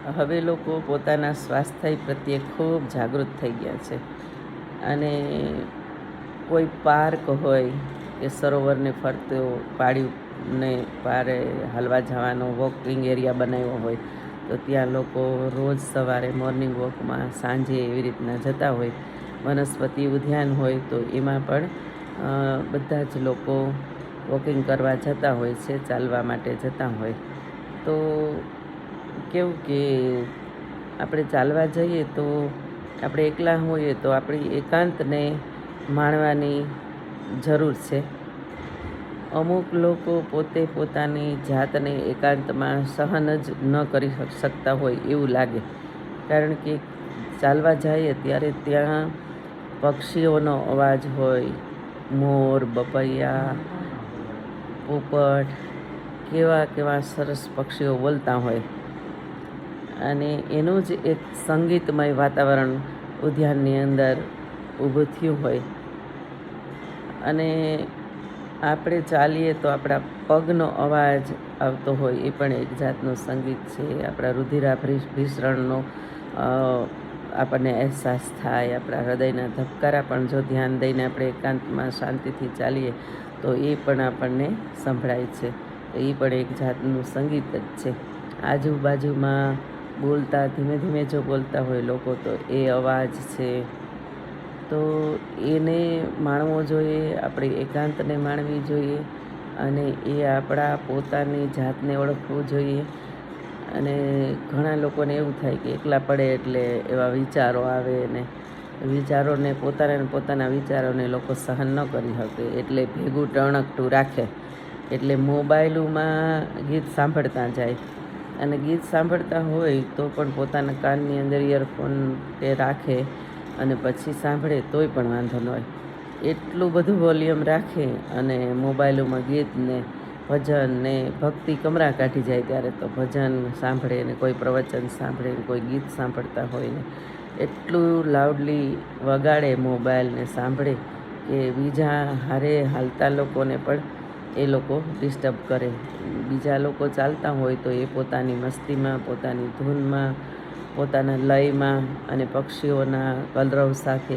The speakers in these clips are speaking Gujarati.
હવે લોકો પોતાના સ્વાસ્થ્ય પ્રત્યે ખૂબ જાગૃત થઈ ગયા છે. અને કોઈ પાર્ક હોય કે સરોવરને ફરતો પાળીને પારે હાલવા જવાનો વોકિંગ એરિયા બનાવ્યો હોય તો ત્યાં લોકો રોજ સવારે મોર્નિંગ વોકમાં, સાંજે એવી રીતના જતા હોય. વનસ્પતિ ઉદ્યાન હોય તો એમાં પણ બધા જ લોકો વોકિંગ કરવા જતા હોય છે, ચાલવા માટે જતા હોય. તો કેવું કે આપણે ચાલવા જઈએ તો આપણે એકલા હોઈએ તો આપણી એકાંતને માણવાની જરૂર છે. અમુક લોકો પોતે પોતાની જાતને એકાંતમાં સહન જ ન કરી શકતા હોય એવું લાગે, કારણ કે ચાલવા જઈએ ત્યારે ત્યાં પક્ષીઓનો અવાજ હોય, મોર, બપૈયા, પોપટ, કેવા કેવા સરસ પક્ષીઓ બોલતા હોય અને એનું જ એક સંગીતમય વાતાવરણ ઉદ્યાનની અંદર ઊભું થયું હોય. અને આપણે ચાલીએ તો આપણા પગનો અવાજ આવતો હોય એ પણ એક જાતનું સંગીત છે. આપણા રુધિરાભિસરણનો આપણને અહેસાસ થાય. આપણા હૃદયના ધબકારા પણ જો ધ્યાન દઈને આપણે એકાંતમાં શાંતિથી ચાલીએ તો એ પણ આપણને સંભળાય છે. તો એ પણ એક જાતનું સંગીત જ છે. આજુબાજુમાં બોલતા, ધીમે ધીમે જો બોલતા હોય લોકો તો એ અવાજ છે. તો એને માણવો જોઈએ, આપણે એકાંતને માણવી જોઈએ અને એ આપણા પોતાની જાતને ઓળખવું જોઈએ. અને ઘણા લોકોને એવું થાય કે એકલા પડે એટલે એવા વિચારો આવે ને પોતાના વિચારોને લોકો સહન ન કરી શકે એટલે ભેગું ટણકટું રાખે, એટલે મોબાઈલોમાં ગીત સાંભળતા જાય. અને ગીત સાંભળતા હોય તો પણ પોતાના કાનની અંદર ઇયરફોન કે રાખે અને પછી સાંભળે તોય પણ વાંધો ન હોય. એટલું બધું વોલ્યુમ રાખે અને મોબાઈલોમાં ગીતને, ભજન ને ભક્તિ કમરા કાઢી જાય ત્યારે તો ભજન સાંભળે ને કોઈ પ્રવચન સાંભળે ને કોઈ ગીત સાંભળતા હોય ને એટલું લાઉડલી વગાડે મોબાઈલને સાંભળે કે બીજા હારે હાલતા લોકોને પણ એ લોકો ડિસ્ટર્બ કરે. બીજા લોકો ચાલતા હોય તો એ પોતાની મસ્તીમાં, પોતાની ધૂનમાં, પોતાના લયમાં અને પક્ષીઓના કલરવ સાથે,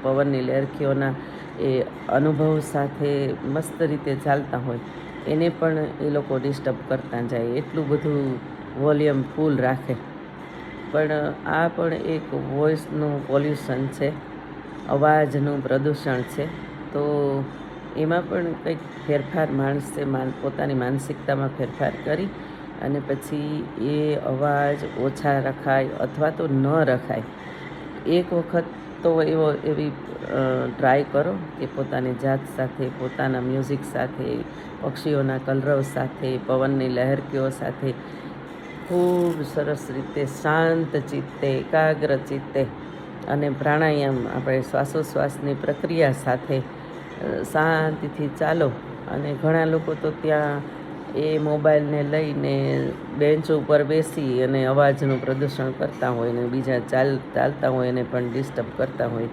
પવનની લહેરખીઓના એ અનુભવ સાથે મસ્ત રીતે ચાલતા હોય. એને પણ એ લોકો ડિસ્ટર્બ કરતા જાય, એટલું બધું વોલ્યુમ ફૂલ રાખે. પણ આ પણ એક વોઇસનું પોલ્યુશન છે, અવાજનું પ્રદૂષણ છે. તો એમાં પણ કંઈક ફેરફાર માણસે પોતાની માનસિકતામાં ફેરફાર કરી અને પછી એ અવાજ ઓછા રખાય અથવા તો ન રખાય. એક વખત તો એવી ટ્રાય કરો કે પોતાની જાત સાથે, પોતાના મ્યુઝિક સાથે, પક્ષીઓના કલરવ સાથે, પવનની લહેરકીઓ સાથે ખૂબ સરસ રીતે શાંત ચિત્તે, એકાગ્ર ચિત્તે અને પ્રાણાયામ, આપણે શ્વાસોશ્વાસની પ્રક્રિયા સાથે શાંતિથી ચાલો. અને ઘણા લોકો તો ત્યાં એ મોબાઈલને લઈને બેન્ચ ઉપર બેસી અને અવાજનું પ્રદૂષણ કરતા હોય ને બીજા ચાલતા હોય એને પણ ડિસ્ટર્બ કરતા હોય.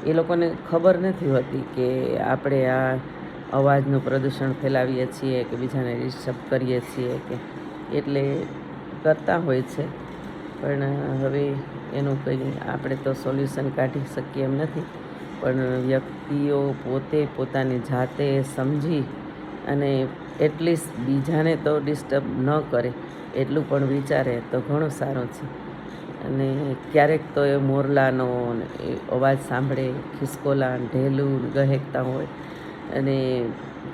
એ લોકોને ખબર નથી હોતી કે આપણે આ અવાજનું પ્રદૂષણ ફેલાવીએ છીએ કે બીજાને ડિસ્ટર્બ કરીએ છીએ કે એટલે કરતા હોય છે. પણ હવે એનું કંઈ આપણે તો સોલ્યુશન કાઢી શકીએ એમ નથી. પણ વ્યક્તિઓ પોતે પોતાની જાતે સમજી અને એટલીસ્ટ બીજાને તો ડિસ્ટર્બ ન કરે એટલું પણ વિચારે તો ઘણું સારું છે. અને ક્યારેક તો એ મોરલાનો એ અવાજ સાંભળે, ખિસકોલા, ઢેલું ગહેકતા હોય અને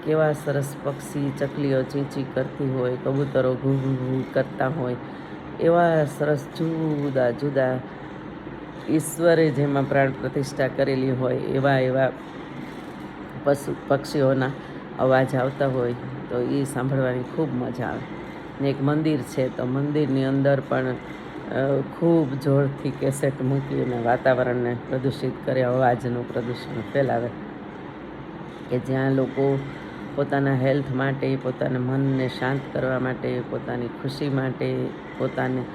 કેવા સરસ પક્ષી, ચકલીઓ ચીંચી કરતી હોય, કબૂતરો ઘૂ ઘૂ ઘૂ કરતા હોય, એવા સરસ જુદા જુદા ઈશ્વરે જેમાં પ્રાણ પ્રતિષ્ઠા કરેલી હોય એવા પક્ષીઓના અવાજ આવતા હોય તો એ સાંભળવાની ખૂબ મજા આવે. ને એક મંદિર છે તો મંદિરની અંદર પણ ખૂબ જોરથી કેસેટ મૂકીને વાતાવરણને પ્રદૂષિત કરે, અવાજનું પ્રદૂષણ ફેલાવે કે જ્યાં લોકો પોતાના હેલ્થ માટે, પોતાના મનને શાંત કરવા માટે, પોતાની ખુશી માટે, પોતાની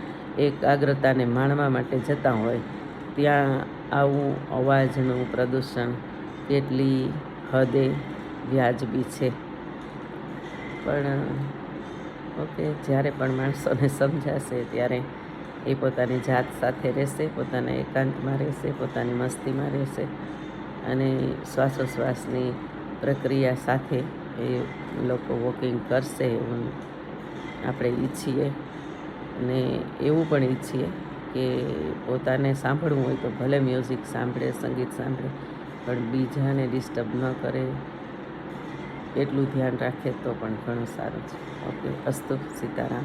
એકાગ્રતાને માણવા માટે જતા હોય ત્યાં આવું અવાજનું પ્રદૂષણ કેટલી હદે વ્યાજબી છે. પણ ઓકે, જ્યારે પણ માણસોને સમજાશે ત્યારે એ પોતાની જાત સાથે રહેશે, પોતાના એકાંતમાં રહેશે, પોતાની મસ્તીમાં રહેશે અને શ્વાસોશ્વાસની પ્રક્રિયા સાથે એ લોકો વોકિંગ કરશે એવું આપણે ઈચ્છીએ. અને એવું પણ ઈચ્છીએ કે પોતાને સાંભળવું હોય તો ભલે મ્યુઝિક સાંભળે, સંગીત સાંભળે, પણ બીજાને ડિસ્ટર્બ ન કરે એટલું ધ્યાન રાખે તો પણ ઘણું સારું છે. ઓકે, અસ્તુ, સીતારામ.